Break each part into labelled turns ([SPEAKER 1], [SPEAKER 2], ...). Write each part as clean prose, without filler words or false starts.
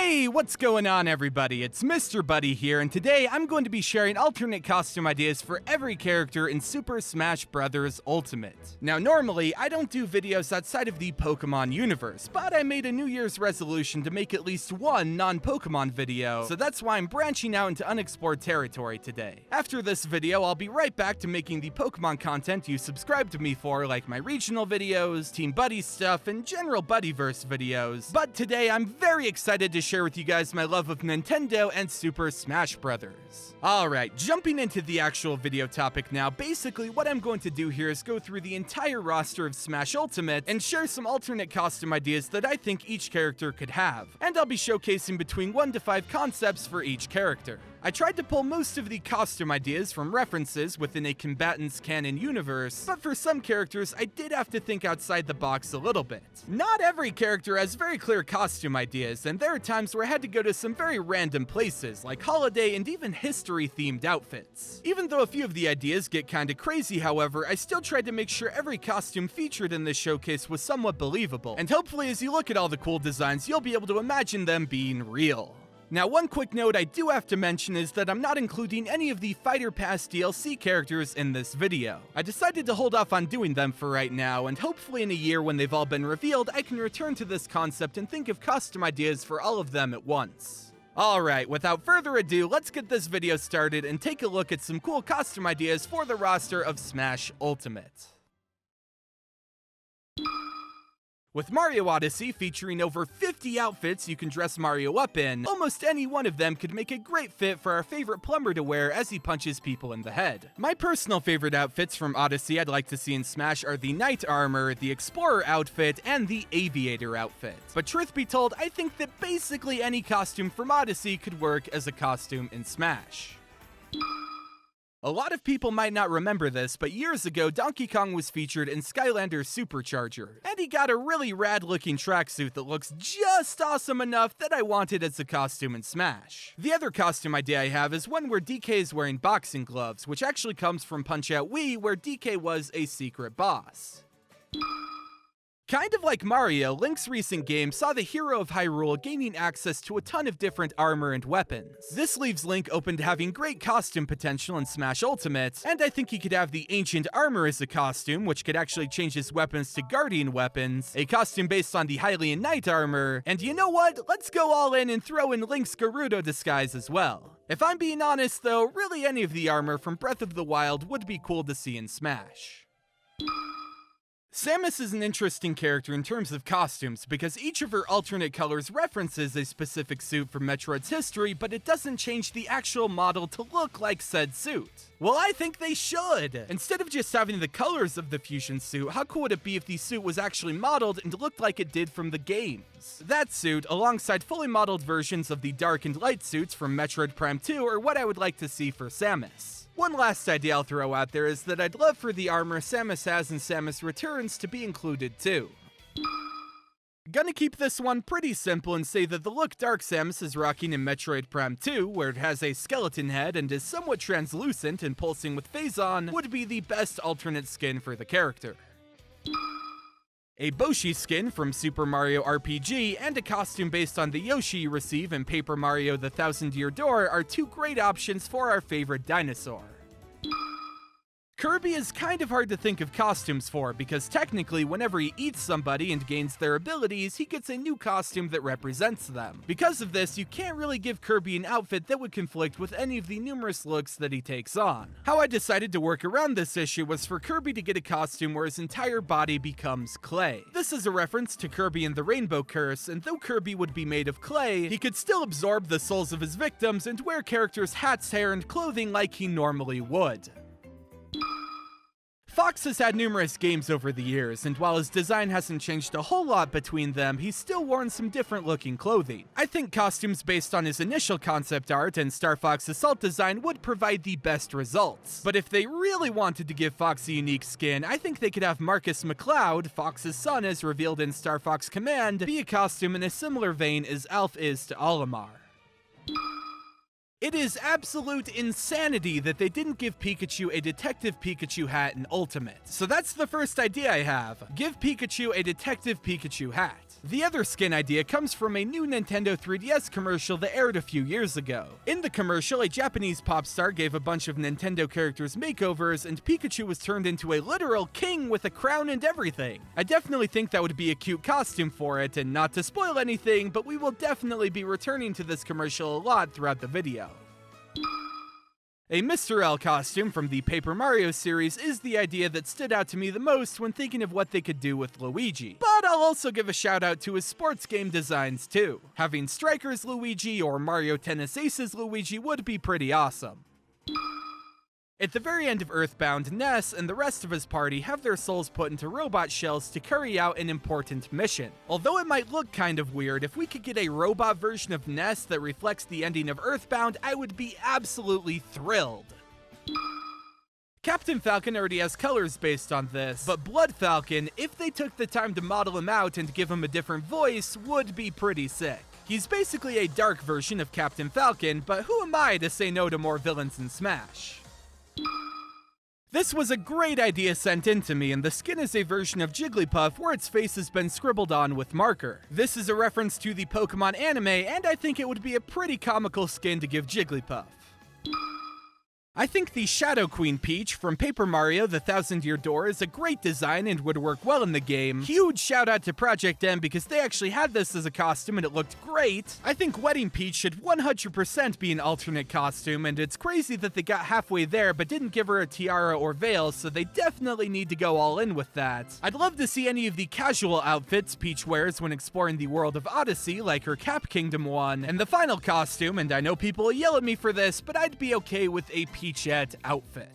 [SPEAKER 1] Hey, what's going on everybody? It's Mr. Buddy here, and today I'm going to be sharing alternate costume ideas for every character in Super Smash Bros. Ultimate. Now normally, I don't do videos outside of the Pokemon universe, but I made a New Year's resolution to make at least one non-Pokemon video, so that's why I'm branching out into unexplored territory today. After this video, I'll be right back to making the Pokemon content you subscribe to me for, like my regional videos, Team Buddy stuff, and general Buddyverse videos. But today, I'm very excited to share with you guys my love of Nintendo and Super Smash Bros. Alright, jumping into the actual video topic now, basically what I'm going to do here is go through the entire roster of Smash Ultimate and share some alternate costume ideas that I think each character could have, and I'll be showcasing between 1 to 5 concepts for each character. I tried to pull most of the costume ideas from references within a combatant's canon universe, but for some characters I did have to think outside the box a little bit. Not every character has very clear costume ideas, and there are times where I had to go to some very random places, like holiday and even history-themed outfits. Even though a few of the ideas get kinda crazy, however, I still tried to make sure every costume featured in this showcase was somewhat believable, and hopefully as you look at all the cool designs, you'll be able to imagine them being real. Now, one quick note I do have to mention is that I'm not including any of the Fighter Pass DLC characters in this video. I decided to hold off on doing them for right now, and hopefully in a year when they've all been revealed, I can return to this concept and think of custom ideas for all of them at once. Alright, without further ado, let's get this video started and take a look at some cool costume ideas for the roster of Smash Ultimate. With Mario Odyssey featuring over 50 outfits you can dress Mario up in, almost any one of them could make a great fit for our favorite plumber to wear as he punches people in the head. My personal favorite outfits from Odyssey I'd like to see in Smash are the Knight Armor, the Explorer outfit, and the Aviator outfit. But truth be told, I think that basically any costume from Odyssey could work as a costume in Smash. A lot of people might not remember this, but years ago, Donkey Kong was featured in Skylanders Supercharger, and he got a really rad-looking tracksuit that looks just awesome enough that I want it as a costume in Smash. The other costume idea I have is one where DK is wearing boxing gloves, which actually comes from Punch-Out Wii, where DK was a secret boss. Kind of like Mario, Link's recent game saw the hero of Hyrule gaining access to a ton of different armor and weapons. This leaves Link open to having great costume potential in Smash Ultimate, and I think he could have the Ancient Armor as a costume, which could actually change his weapons to Guardian weapons, a costume based on the Hylian Knight Armor, and you know what? Let's go all in and throw in Link's Gerudo disguise as well. If I'm being honest though, really any of the armor from Breath of the Wild would be cool to see in Smash. Samus is an interesting character in terms of costumes because each of her alternate colors references a specific suit from Metroid's history, but it doesn't change the actual model to look like said suit. Well, I think they should! Instead of just having the colors of the fusion suit, how cool would it be if the suit was actually modeled and looked like it did from the games? That suit, alongside fully modeled versions of the dark and light suits from Metroid Prime 2, are what I would like to see for Samus. One last idea I'll throw out there is that I'd love for the armor Samus has in Samus Returns to be included too. Gonna keep this one pretty simple and say that the look Dark Samus is rocking in Metroid Prime 2, where it has a skeleton head and is somewhat translucent and pulsing with Phazon, would be the best alternate skin for the character. A Boshi skin from Super Mario RPG and a costume based on the Yoshi you receive in Paper Mario: The Thousand-Year Door are two great options for our favorite dinosaur. Kirby is kind of hard to think of costumes for because technically whenever he eats somebody and gains their abilities, he gets a new costume that represents them. Because of this, you can't really give Kirby an outfit that would conflict with any of the numerous looks that he takes on. How I decided to work around this issue was for Kirby to get a costume where his entire body becomes clay. This is a reference to Kirby and the Rainbow Curse, and though Kirby would be made of clay, he could still absorb the souls of his victims and wear characters' hats, hair, and clothing like he normally would. Fox has had numerous games over the years, and while his design hasn't changed a whole lot between them, he's still worn some different looking clothing. I think costumes based on his initial concept art and Star Fox Assault design would provide the best results. But if they really wanted to give Fox a unique skin, I think they could have Marcus McCloud, Fox's son as revealed in Star Fox Command, be a costume in a similar vein as Alf is to Olimar. It is absolute insanity that they didn't give Pikachu a Detective Pikachu hat in Ultimate. So that's the first idea I have. Give Pikachu a Detective Pikachu hat. The other skin idea comes from a new Nintendo 3DS commercial that aired a few years ago. In the commercial, a Japanese pop star gave a bunch of Nintendo characters makeovers, and Pikachu was turned into a literal king with a crown and everything. I definitely think that would be a cute costume for it, and not to spoil anything, but we will definitely be returning to this commercial a lot throughout the video. A Mr. L costume from the Paper Mario series is the idea that stood out to me the most when thinking of what they could do with Luigi. But I'll also give a shout out to his sports game designs too. Having Strikers Luigi or Mario Tennis Aces Luigi would be pretty awesome. At the very end of Earthbound, Ness and the rest of his party have their souls put into robot shells to carry out an important mission. Although it might look kind of weird, if we could get a robot version of Ness that reflects the ending of Earthbound, I would be absolutely thrilled. Captain Falcon already has colors based on this, but Blood Falcon, if they took the time to model him out and give him a different voice, would be pretty sick. He's basically a dark version of Captain Falcon, but who am I to say no to more villains in Smash? This was a great idea sent in to me, and the skin is a version of Jigglypuff where its face has been scribbled on with marker. This is a reference to the Pokémon anime, and I think it would be a pretty comical skin to give Jigglypuff. I think the Shadow Queen Peach from Paper Mario The Thousand Year Door is a great design and would work well in the game. Huge shout out to Project M because they actually had this as a costume and it looked great. I think Wedding Peach should 100% be an alternate costume, and it's crazy that they got halfway there but didn't give her a tiara or veil, so they definitely need to go all in with that. I'd love to see any of the casual outfits Peach wears when exploring the world of Odyssey, like her Cap Kingdom one. And the final costume, and I know people will yell at me for this, but I'd be okay with a Peachette outfit.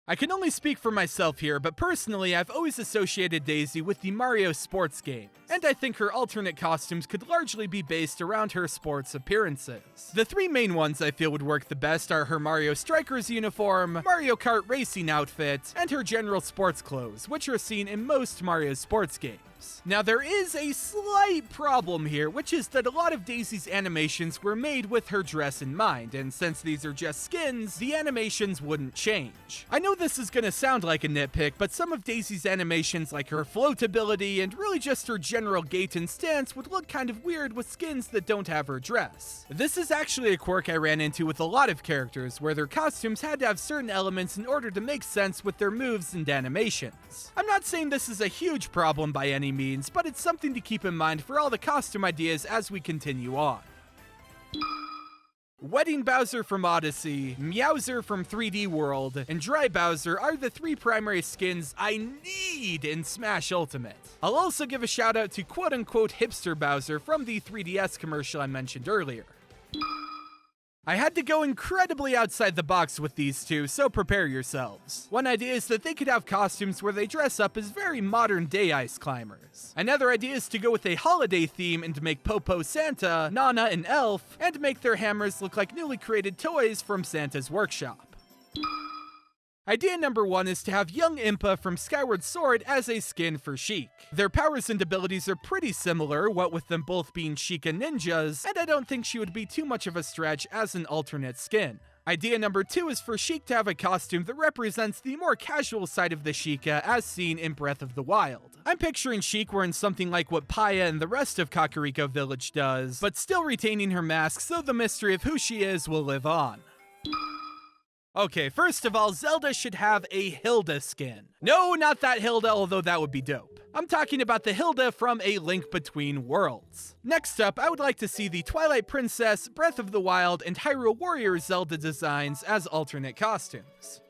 [SPEAKER 1] I can only speak for myself here, but personally I've always associated Daisy with the Mario sports games, and I think her alternate costumes could largely be based around her sports appearances. The three main ones I feel would work the best are her Mario Strikers uniform, Mario Kart racing outfit, and her general sports clothes, which are seen in most Mario sports games. Now there is a slight problem here, which is that a lot of Daisy's animations were made with her dress in mind, and since these are just skins, the animations wouldn't change. I know this is gonna sound like a nitpick, but some of Daisy's animations like her floatability and really just her general gait and stance would look kind of weird with skins that don't have her dress. This is actually a quirk I ran into with a lot of characters, where their costumes had to have certain elements in order to make sense with their moves and animations. I'm not saying this is a huge problem by any means, but it's something to keep in mind for all the costume ideas as we continue on. Wedding Bowser from Odyssey, Meowser from 3D World, and Dry Bowser are the three primary skins I need in Smash Ultimate. I'll also give a shout out to quote-unquote hipster Bowser from the 3DS commercial I mentioned earlier. I had to go incredibly outside the box with these two, so prepare yourselves. One idea is that they could have costumes where they dress up as very modern-day ice climbers. Another idea is to go with a holiday theme and to make Popo Santa, Nana an elf, and make their hammers look like newly created toys from Santa's workshop. Idea number one is to have young Impa from Skyward Sword as a skin for Sheik. Their powers and abilities are pretty similar, what with them both being Sheikah ninjas, and I don't think she would be too much of a stretch as an alternate skin. Idea number two is for Sheik to have a costume that represents the more casual side of the Sheikah as seen in Breath of the Wild. I'm picturing Sheik wearing something like what Paya and the rest of Kakariko Village does, but still retaining her mask so the mystery of who she is will live on. Okay, first of all, Zelda should have a Hilda skin. No, not that Hilda, although that would be dope. I'm talking about the Hilda from A Link Between Worlds. Next up, I would like to see the Twilight Princess, Breath of the Wild, and Hyrule Warrior Zelda designs as alternate costumes.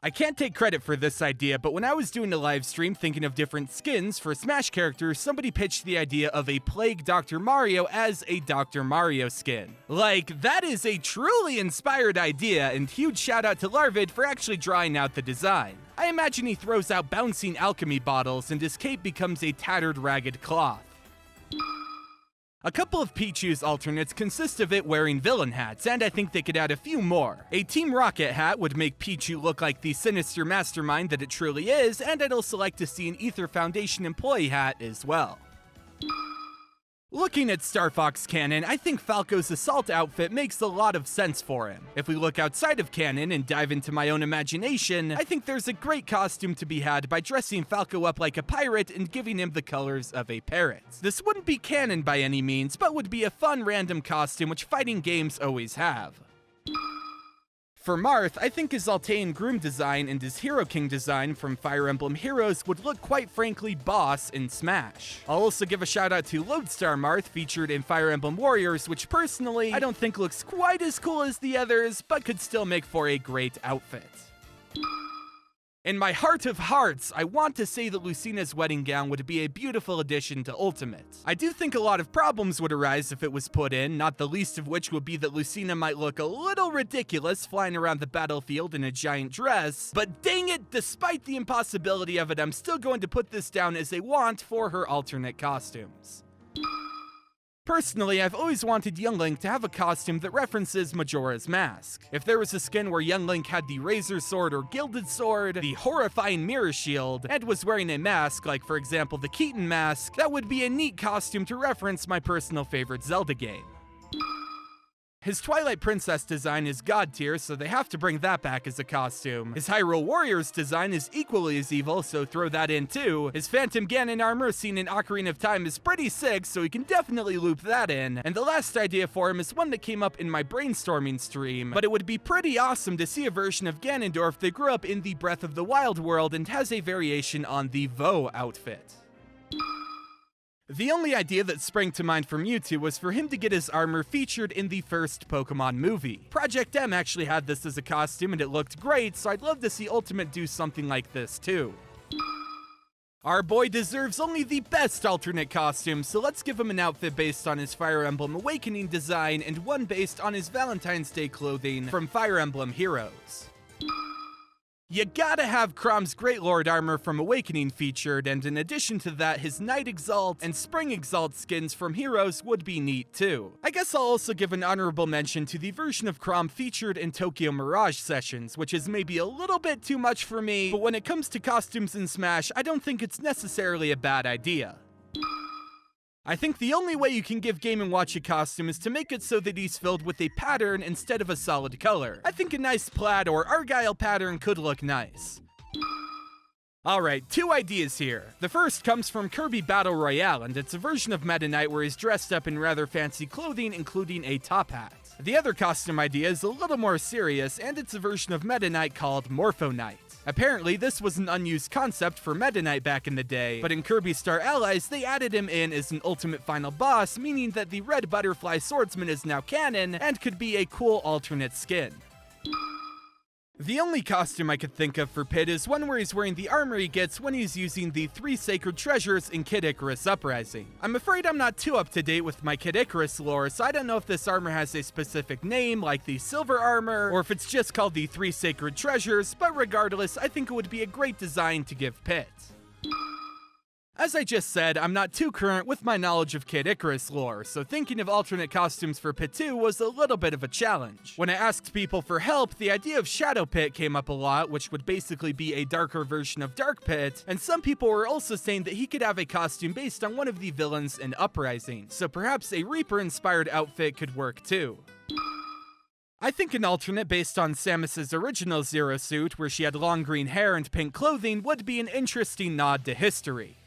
[SPEAKER 1] I can't take credit for this idea, but when I was doing a live stream thinking of different skins for Smash characters, somebody pitched the idea of a Plague Dr. Mario as a Dr. Mario skin. Like, that is a truly inspired idea, and huge shout out to Larvid for actually drawing out the design. I imagine he throws out bouncing alchemy bottles and his cape becomes a tattered, ragged cloth. A couple of Pichu's alternates consist of it wearing villain hats, and I think they could add a few more. A Team Rocket hat would make Pichu look like the sinister mastermind that it truly is, and I'd also like to see an Ether Foundation employee hat as well. Looking at Star Fox canon, I think Falco's assault outfit makes a lot of sense for him. If we look outside of canon and dive into my own imagination, I think there's a great costume to be had by dressing Falco up like a pirate and giving him the colors of a parrot. This wouldn't be canon by any means, but would be a fun random costume which fighting games always have. For Marth, I think his Altean Groom design and his Hero King design from Fire Emblem Heroes would look quite frankly boss in Smash. I'll also give a shout out to Lodestar Marth featured in Fire Emblem Warriors, which personally I don't think looks quite as cool as the others, but could still make for a great outfit. In my heart of hearts, I want to say that Lucina's wedding gown would be a beautiful addition to Ultimate. I do think a lot of problems would arise if it was put in, not the least of which would be that Lucina might look a little ridiculous flying around the battlefield in a giant dress, but dang it, despite the impossibility of it, I'm still going to put this down as a want for her alternate costumes. Personally, I've always wanted Young Link to have a costume that references Majora's Mask. If there was a skin where Young Link had the Razor Sword or Gilded Sword, the horrifying Mirror Shield, and was wearing a mask, like for example the Keaton mask, that would be a neat costume to reference my personal favorite Zelda game. His Twilight Princess design is god tier, so they have to bring that back as a costume. His Hyrule Warriors design is equally as evil, so throw that in too. His Phantom Ganon armor seen in Ocarina of Time is pretty sick, so we can definitely loop that in. And the last idea for him is one that came up in my brainstorming stream, but it would be pretty awesome to see a version of Ganondorf that grew up in the Breath of the Wild world and has a variation on the Vo outfit. The only idea that sprang to mind for Mewtwo was for him to get his armor featured in the first Pokemon movie. Project M actually had this as a costume and it looked great, so I'd love to see Ultimate do something like this too. Our boy deserves only the best alternate costume, so let's give him an outfit based on his Fire Emblem Awakening design and one based on his Valentine's Day clothing from Fire Emblem Heroes. You gotta have Chrome's Great Lord armor from Awakening featured, and in addition to that, his Night Exalt and Spring Exalt skins from Heroes would be neat too. I guess I'll also give an honorable mention to the version of Chrome featured in Tokyo Mirage Sessions, which is maybe a little bit too much for me, but when it comes to costumes in Smash, I don't think it's necessarily a bad idea. I think the only way you can give Game&Watch a costume is to make it so that he's filled with a pattern instead of a solid color. I think a nice plaid or argyle pattern could look nice. Alright, two ideas here. The first comes from Kirby Battle Royale, and it's a version of Meta Knight where he's dressed up in rather fancy clothing, including a top hat. The other costume idea is a little more serious, and it's a version of Meta Knight called Morpho Knight. Apparently, this was an unused concept for Meta Knight back in the day, but in Kirby Star Allies, they added him in as an ultimate final boss, meaning that the Red Butterfly Swordsman is now canon and could be a cool alternate skin. The only costume I could think of for Pit is one where he's wearing the armor he gets when he's using the 3 Sacred Treasures in Kid Icarus Uprising. I'm afraid I'm not too up to date with my Kid Icarus lore, so I don't know if this armor has a specific name, like the Silver Armor, or if it's just called the 3 Sacred Treasures, but regardless, I think it would be a great design to give Pit. As I just said, I'm not too current with my knowledge of Kid Icarus lore, so thinking of alternate costumes for Pit 2 was a little bit of a challenge. When I asked people for help, the idea of Shadow Pit came up a lot, which would basically be a darker version of Dark Pit, and some people were also saying that he could have a costume based on one of the villains in Uprising, so perhaps a Reaper-inspired outfit could work too. I think an alternate based on Samus's original Zero suit, where she had long green hair and pink clothing, would be an interesting nod to history.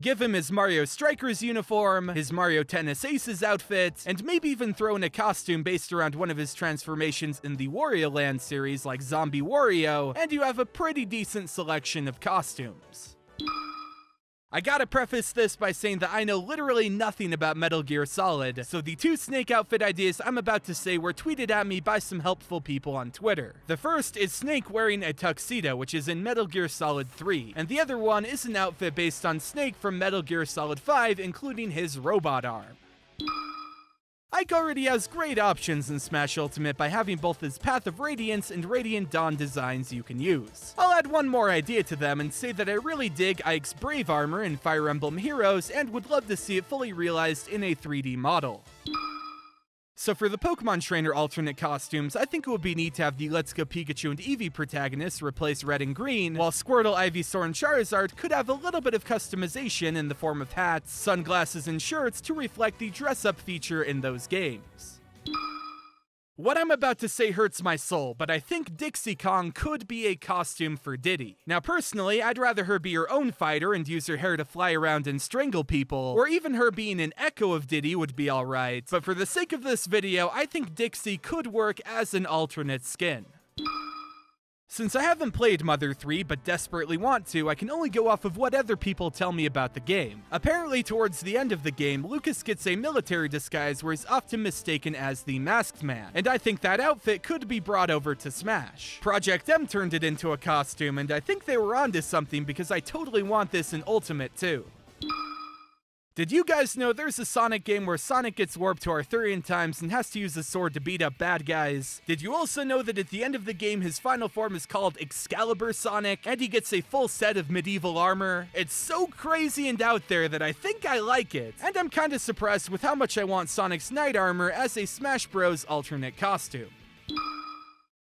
[SPEAKER 1] Give him his Mario Strikers uniform, his Mario Tennis Aces outfit, and maybe even throw in a costume based around one of his transformations in the Wario Land series like Zombie Wario, and you have a pretty decent selection of costumes. I gotta preface this by saying that I know literally nothing about Metal Gear Solid, so the 2 Snake outfit ideas I'm about to say were tweeted at me by some helpful people on Twitter. The first is Snake wearing a tuxedo, which is in Metal Gear Solid 3, and the other one is an outfit based on Snake from Metal Gear Solid 5, including his robot arm. Ike already has great options in Smash Ultimate by having both his Path of Radiance and Radiant Dawn designs you can use. I'll add one more idea to them and say that I really dig Ike's Brave armor in Fire Emblem Heroes and would love to see it fully realized in a 3D model. So for the Pokemon Trainer alternate costumes, I think it would be neat to have the Let's Go Pikachu and Eevee protagonists replace red and green, while Squirtle, Ivysaur, and Charizard could have a little bit of customization in the form of hats, sunglasses, and shirts to reflect the dress-up feature in those games. What I'm about to say hurts my soul, but I think Dixie Kong could be a costume for Diddy. Now personally, I'd rather her be her own fighter and use her hair to fly around and strangle people, or even her being an echo of Diddy would be alright, but for the sake of this video, I think Dixie could work as an alternate skin. Since I haven't played Mother 3 but desperately want to, I can only go off of what other people tell me about the game. Apparently towards the end of the game, Lucas gets a military disguise where he's often mistaken as the Masked Man, and I think that outfit could be brought over to Smash. Project M turned it into a costume, and I think they were onto something because I totally want this in Ultimate too. Did you guys know there's a Sonic game where Sonic gets warped to Arthurian times and has to use a sword to beat up bad guys? Did you also know that at the end of the game his final form is called Excalibur Sonic and he gets a full set of medieval armor? It's so crazy and out there that I think I like it, and I'm kinda surprised with how much I want Sonic's Knight armor as a Smash Bros. Alternate costume.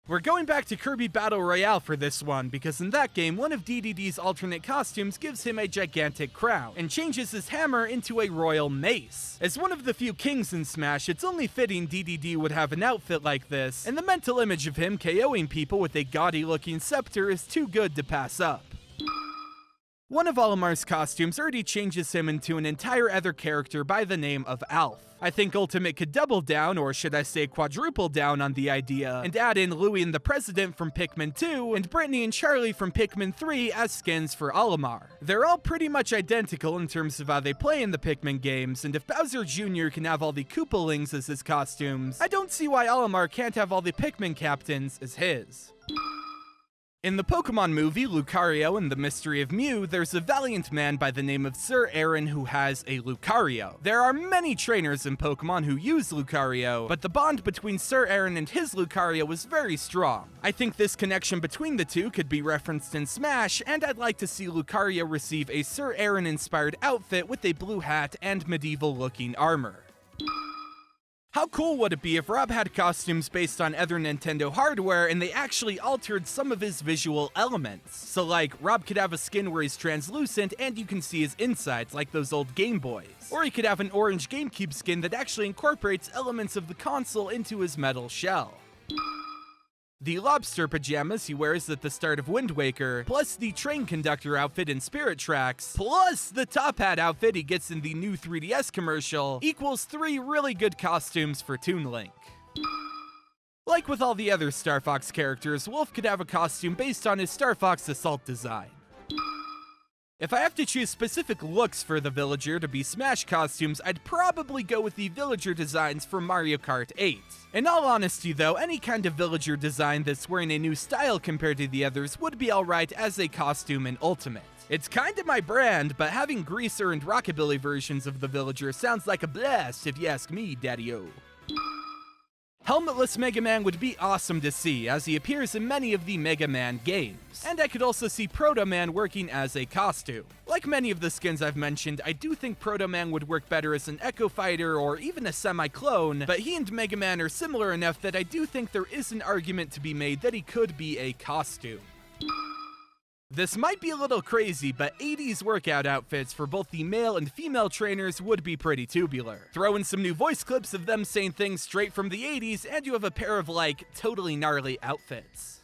[SPEAKER 1] We're going back to Kirby Battle Royale for this one, because in that game, one of Dedede's alternate costumes gives him a gigantic crown, and changes his hammer into a royal mace. As one of the few kings in Smash, it's only fitting Dedede would have an outfit like this, and the mental image of him KOing people with a gaudy-looking scepter is too good to pass up. One of Olimar's costumes already changes him into an entire other character by the name of Alf. I think Ultimate could double down, or should I say quadruple down on the idea, and add in Louie and the President from Pikmin 2, and Brittany and Charlie from Pikmin 3 as skins for Olimar. They're all pretty much identical in terms of how they play in the Pikmin games, and if Bowser Jr. can have all the Koopalings as his costumes, I don't see why Olimar can't have all the Pikmin captains as his. In the Pokemon movie, Lucario and the Mystery of Mew, there's a valiant man by the name of Sir Aaron who has a Lucario. There are many trainers in Pokemon who use Lucario, but the bond between Sir Aaron and his Lucario was very strong. I think this connection between the two could be referenced in Smash, and I'd like to see Lucario receive a Sir Aaron-inspired outfit with a blue hat and medieval-looking armor. How cool would it be if Rob had costumes based on other Nintendo hardware and they actually altered some of his visual elements? So like, Rob could have a skin where he's translucent and you can see his insides like those old Game Boys. Or he could have an orange GameCube skin that actually incorporates elements of the console into his metal shell. The lobster pajamas he wears at the start of Wind Waker, plus the train conductor outfit in Spirit Tracks, plus the top hat outfit he gets in the new 3DS commercial, equals 3 really good costumes for Toon Link. Like with all the other Star Fox characters, Wolf could have a costume based on his Star Fox Assault design. If I have to choose specific looks for the villager to be Smash costumes, I'd probably go with the villager designs from Mario Kart 8. In all honesty though, any kind of villager design that's wearing a new style compared to the others would be alright as a costume in Ultimate. It's kinda my brand, but having greaser and rockabilly versions of the villager sounds like a blast if you ask me, daddy-o. Helmetless Mega Man would be awesome to see, as he appears in many of the Mega Man games. And I could also see Proto Man working as a costume. Like many of the skins I've mentioned, I do think Proto Man would work better as an Echo Fighter or even a semi-clone, but he and Mega Man are similar enough that I do think there is an argument to be made that he could be a costume. This might be a little crazy, but 80s workout outfits for both the male and female trainers would be pretty tubular. Throw in some new voice clips of them saying things straight from the 80s, and you have a pair of, like, totally gnarly outfits.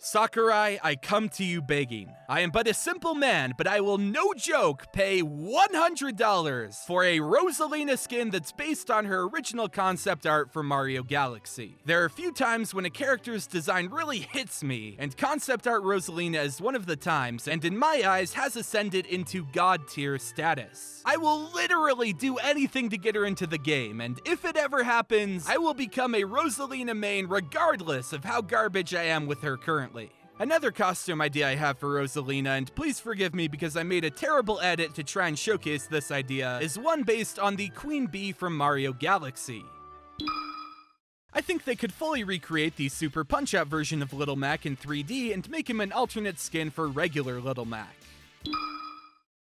[SPEAKER 1] Sakurai, I come to you begging. I am but a simple man, but I will, no joke, pay $100 for a Rosalina skin that's based on her original concept art for Mario Galaxy. There are a few times when a character's design really hits me, and concept art Rosalina is one of the times, and in my eyes has ascended into god tier status. I will literally do anything to get her into the game, and if it ever happens, I will become a Rosalina main regardless of how garbage I am with her currently. Another costume idea I have for Rosalina, and please forgive me because I made a terrible edit to try and showcase this idea, is one based on the Queen Bee from Mario Galaxy. I think they could fully recreate the Super Punch-Out version of Little Mac in 3D and make him an alternate skin for regular Little Mac.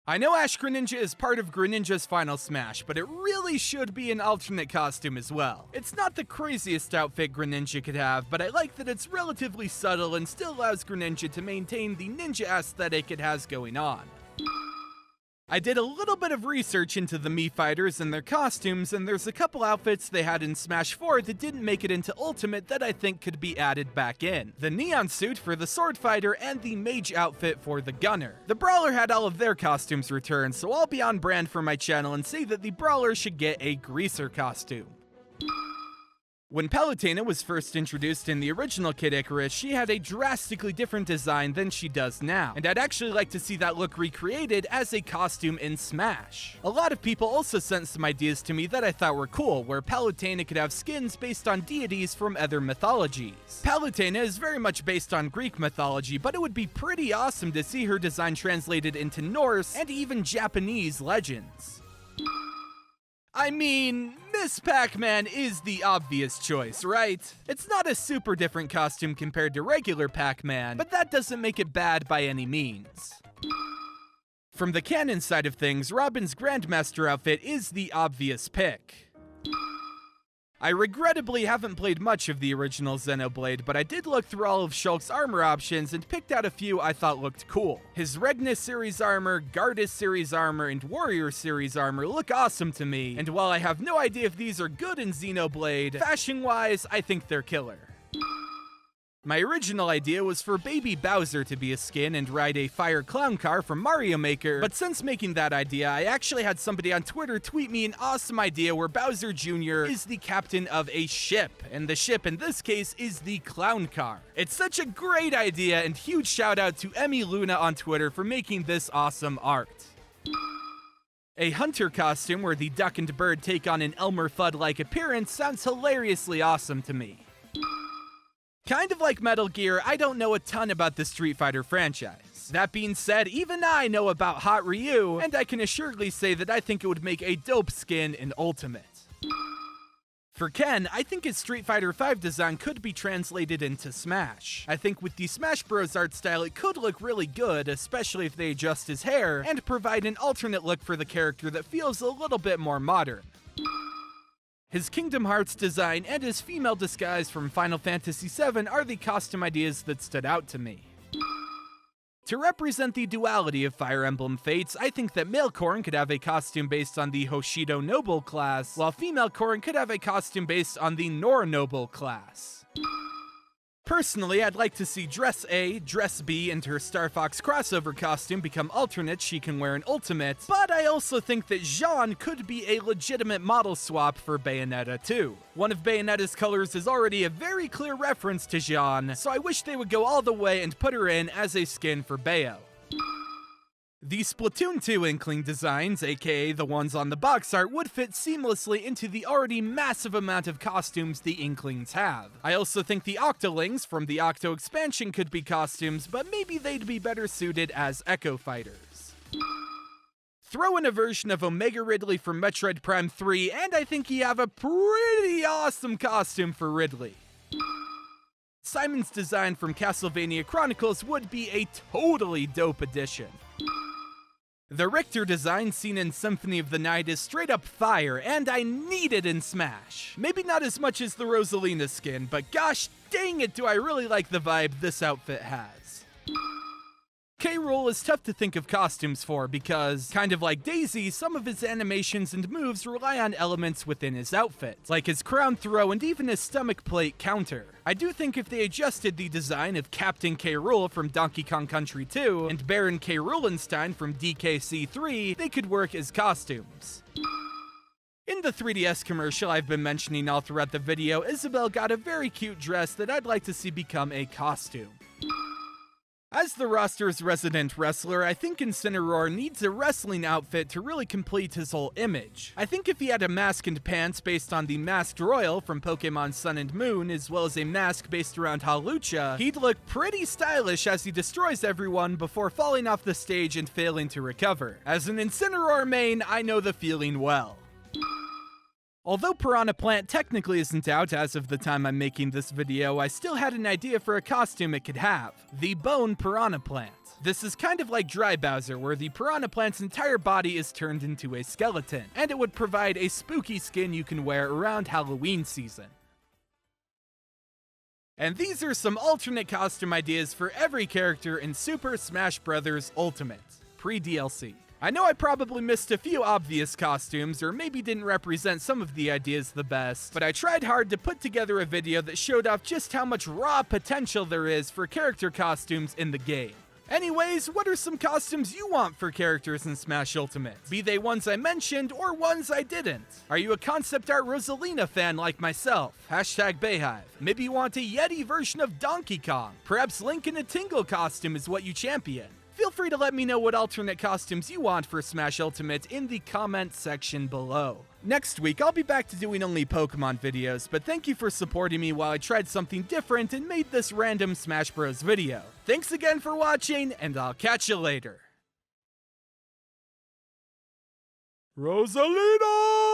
[SPEAKER 1] I know Ash Greninja is part of Greninja's Final Smash, but it really should be an alternate costume as well. It's not the craziest outfit Greninja could have, but I like that it's relatively subtle and still allows Greninja to maintain the ninja aesthetic it has going on. I did a little bit of research into the Mii Fighters and their costumes, and there's a couple outfits they had in Smash 4 that didn't make it into Ultimate that I think could be added back in. The Neon suit for the Sword Fighter and the Mage outfit for the Gunner. The Brawler had all of their costumes returned, so I'll be on brand for my channel and say that the Brawler should get a Greaser costume. When Palutena was first introduced in the original Kid Icarus, she had a drastically different design than she does now, and I'd actually like to see that look recreated as a costume in Smash. A lot of people also sent some ideas to me that I thought were cool, where Palutena could have skins based on deities from other mythologies. Palutena is very much based on Greek mythology, but it would be pretty awesome to see her design translated into Norse and even Japanese legends. I mean, Miss Pac-Man is the obvious choice, right? It's not a super different costume compared to regular Pac-Man, but that doesn't make it bad by any means. From the canon side of things, Robin's Grandmaster outfit is the obvious pick. I regrettably haven't played much of the original Xenoblade, but I did look through all of Shulk's armor options and picked out a few I thought looked cool. His Regnus series armor, Gardas series armor, and Warrior series armor look awesome to me, and while I have no idea if these are good in Xenoblade, fashion-wise, I think they're killer. My original idea was for Baby Bowser to be a skin and ride a fire clown car from Mario Maker, but since making that idea, I actually had somebody on Twitter tweet me an awesome idea where Bowser Jr. is the captain of a ship, and the ship in this case is the clown car. It's such a great idea, and huge shout out to Emmy Luna on Twitter for making this awesome art. A hunter costume where the duck and bird take on an Elmer Fudd-like appearance sounds hilariously awesome to me. Kind of like Metal Gear, I don't know a ton about the Street Fighter franchise. That being said, even I know about Hot Ryu, and I can assuredly say that I think it would make a dope skin in Ultimate. For Ken, I think his Street Fighter V design could be translated into Smash. I think with the Smash Bros art style it could look really good, especially if they adjust his hair, and provide an alternate look for the character that feels a little bit more modern. His Kingdom Hearts design and his female disguise from Final Fantasy VII are the costume ideas that stood out to me. To represent the duality of Fire Emblem Fates, I think that male Corrin could have a costume based on the Hoshido Noble class, while female Corrin could have a costume based on the Nor Noble class. Personally, I'd like to see Dress A, Dress B, and her Star Fox crossover costume become alternates she can wear in Ultimate, but I also think that Jean could be a legitimate model swap for Bayonetta too. One of Bayonetta's colors is already a very clear reference to Jean, so I wish they would go all the way and put her in as a skin for Bayo. The Splatoon 2 Inkling designs, aka the ones on the box art, would fit seamlessly into the already massive amount of costumes the Inklings have. I also think the Octolings from the Octo expansion could be costumes, but maybe they'd be better suited as Echo Fighters. Throw in a version of Omega Ridley from Metroid Prime 3, and I think you have a pretty awesome costume for Ridley. Simon's design from Castlevania Chronicles would be a totally dope addition. The Richter design seen in Symphony of the Night is straight up fire, and I need it in Smash. Maybe not as much as the Rosalina skin, but gosh dang it do I really like the vibe this outfit has. K. Rool is tough to think of costumes for because, kind of like Daisy, some of his animations and moves rely on elements within his outfit, like his crown throw and even his stomach plate counter. I do think if they adjusted the design of Captain K. Rool from Donkey Kong Country 2 and Baron K. Roolenstein from DKC 3, they could work as costumes. In the 3DS commercial I've been mentioning all throughout the video, Isabelle got a very cute dress that I'd like to see become a costume. As the roster's resident wrestler, I think Incineroar needs a wrestling outfit to really complete his whole image. I think if he had a mask and pants based on the Masked Royal from Pokémon Sun and Moon, as well as a mask based around Hawlucha, he'd look pretty stylish as he destroys everyone before falling off the stage and failing to recover. As an Incineroar main, I know the feeling well. Although Piranha Plant technically isn't out as of the time I'm making this video, I still had an idea for a costume it could have. The Bone Piranha Plant. This is kind of like Dry Bowser, where the Piranha Plant's entire body is turned into a skeleton, and it would provide a spooky skin you can wear around Halloween season. And these are some alternate costume ideas for every character in Super Smash Bros. Ultimate, pre-DLC. I know I probably missed a few obvious costumes, or maybe didn't represent some of the ideas the best, but I tried hard to put together a video that showed off just how much raw potential there is for character costumes in the game. Anyways, what are some costumes you want for characters in Smash Ultimate? Be they ones I mentioned or ones I didn't? Are you a concept art Rosalina fan like myself? #Bayhive. Maybe you want a Yeti version of Donkey Kong. Perhaps Link in a Tingle costume is what you champion. Feel free to let me know what alternate costumes you want for Smash Ultimate in the comment section below. Next week, I'll be back to doing only Pokemon videos, but thank you for supporting me while I tried something different and made this random Smash Bros video. Thanks again for watching, and I'll catch you later. Rosalina!